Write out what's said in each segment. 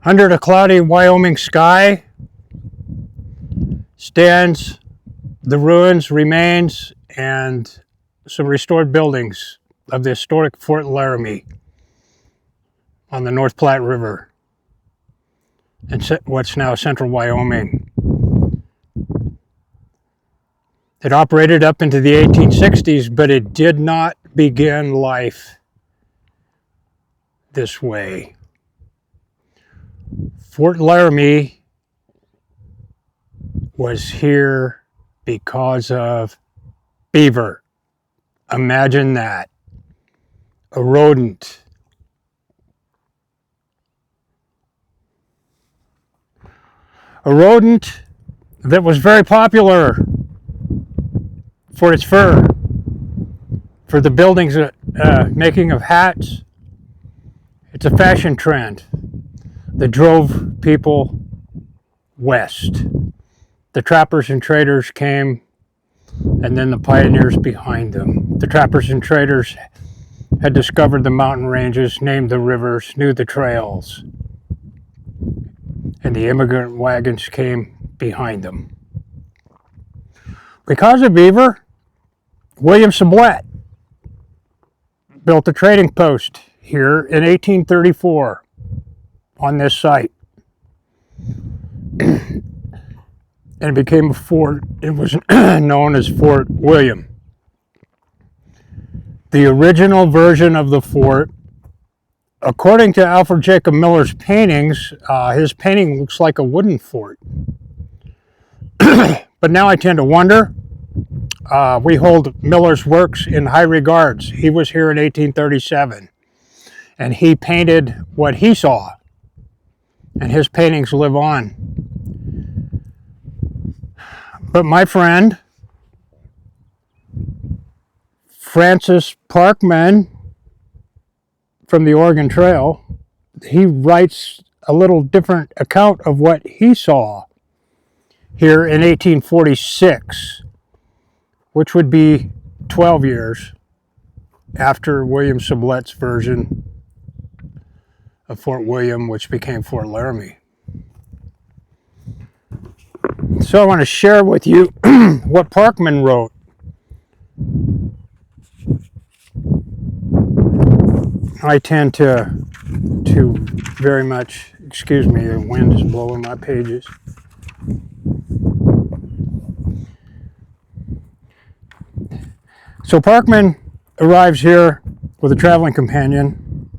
Under the cloudy Wyoming sky stands the ruins, remains, and some restored buildings of the historic Fort Laramie on the North Platte River in what's now central Wyoming. It operated up into the 1860s, but it did not begin life this way. Fort Laramie was here because of beaver. Imagine that. A rodent. A rodent that was very popular for its fur, for the buildings, making of hats. It's a fashion trend that drove people west. The trappers and traders came, and then the pioneers behind them. The trappers and traders had discovered the mountain ranges, named the rivers, knew the trails, and the immigrant wagons came behind them. Because of beaver, William Sublette built a trading post here in 1834 on this site. And it became a fort. It was known as Fort William. The original version of the fort, according to Alfred Jacob Millers' paintings, his painting looks like a wooden fort. But now I tend to wonder. We hold Miller's works in high regards. He was here in 1837, and he painted what he saw, and his paintings live on. But my friend, Francis Parkman from the Oregon Trail, he writes a little different account of what he saw here in 1846. Which would be 12 years after William Sublette's version of Fort William, which became Fort Laramie. So I want to share with you what Parkman wrote. I tend to very much, excuse me, the wind is blowing my pages. So Parkman arrives here with a traveling companion.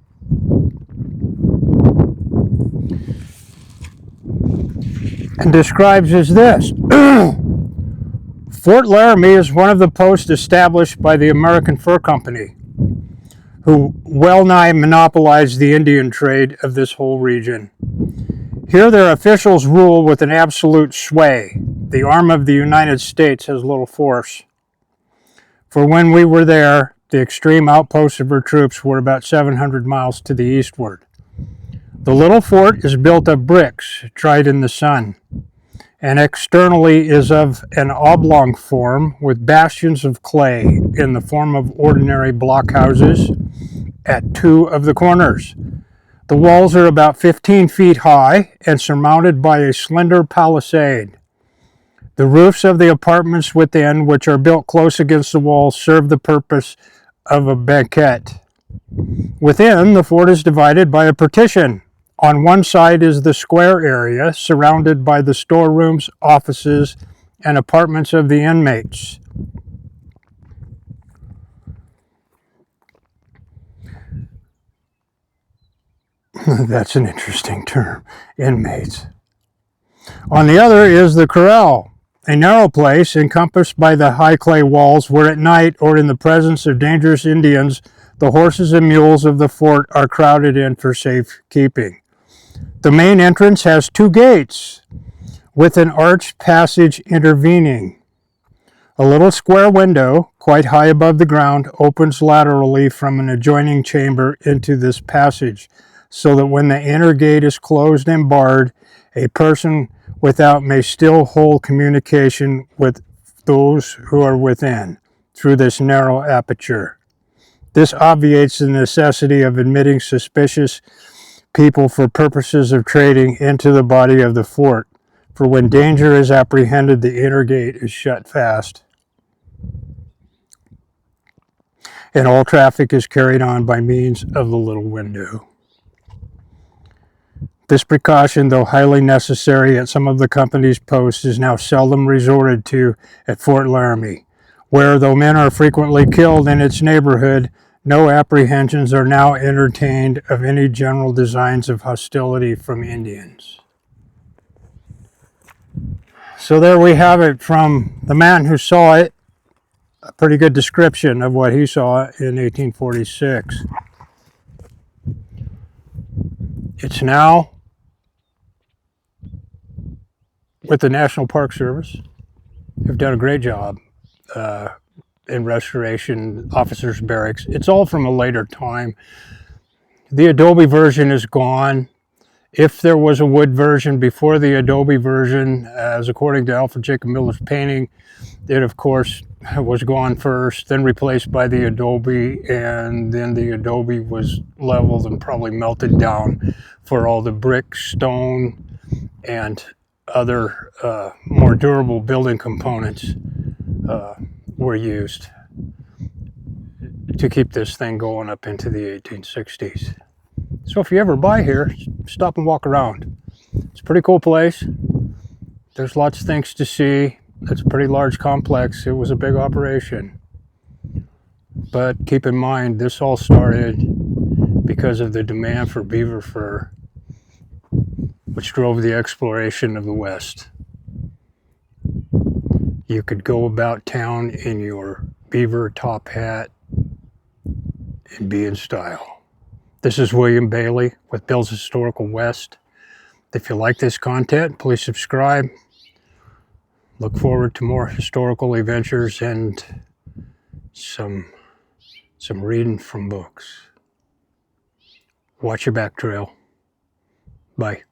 And describes as this. Fort Laramie is one of the posts established by the American Fur Company, who well nigh monopolized the Indian trade of this whole region. Here their officials rule with an absolute sway. The arm of the United States has little force. For when we were there, the extreme outposts of her troops were about 700 miles to the eastward. The little fort is built of bricks, dried in the sun, and externally is of an oblong form with bastions of clay in the form of ordinary blockhouses at two of the corners. The walls are about 15 feet high and surmounted by a slender palisade. The roofs of the apartments within, which are built close against the walls, serve the purpose of a banquette. Within, the fort is divided by a partition. On one side is the square area, surrounded by the storerooms, offices, and apartments of the inmates. That's an interesting term, inmates. On the other is the corral, a narrow place encompassed by the high clay walls where at night or in the presence of dangerous Indians, the horses and mules of the fort are crowded in for safekeeping. The main entrance has two gates with an arched passage intervening. A little square window, quite high above the ground, opens laterally from an adjoining chamber into this passage, so that when the inner gate is closed and barred, a person without may still hold communication with those who are within through this narrow aperture. This obviates the necessity of admitting suspicious people for purposes of trading into the body of the fort. For when danger is apprehended, the inner gate is shut fast, and all traffic is carried on by means of the little window. This precaution, though highly necessary at some of the company's posts, is now seldom resorted to at Fort Laramie, where, though men are frequently killed in its neighborhood, no apprehensions are now entertained of any general designs of hostility from Indians. So there we have it from the man who saw it, a pretty good description of what he saw in 1846. It's now with the National Park Service, who've done a great job in restoration, officers' barracks. It's all from a later time. The adobe version is gone. If there was a wood version before the adobe version, as according to Alfred Jacob Millers' painting, it of course was gone first, then replaced by the adobe, and then the adobe was leveled and probably melted down for all the brick, stone, and other more durable building components were used to keep this thing going up into the 1860s. So if you ever buy here, stop and walk around. It's a pretty cool place. There's lots of things to see. It's a pretty large complex. It was a big operation. But keep in mind, this all started because of the demand for beaver fur, which drove the exploration of the West. You could go about town in your beaver top hat and be in style. This is William Bailey with Bill's Historical West. If you like this content, please subscribe. Look forward to more historical adventures and some reading from books. Watch your back trail. Bye.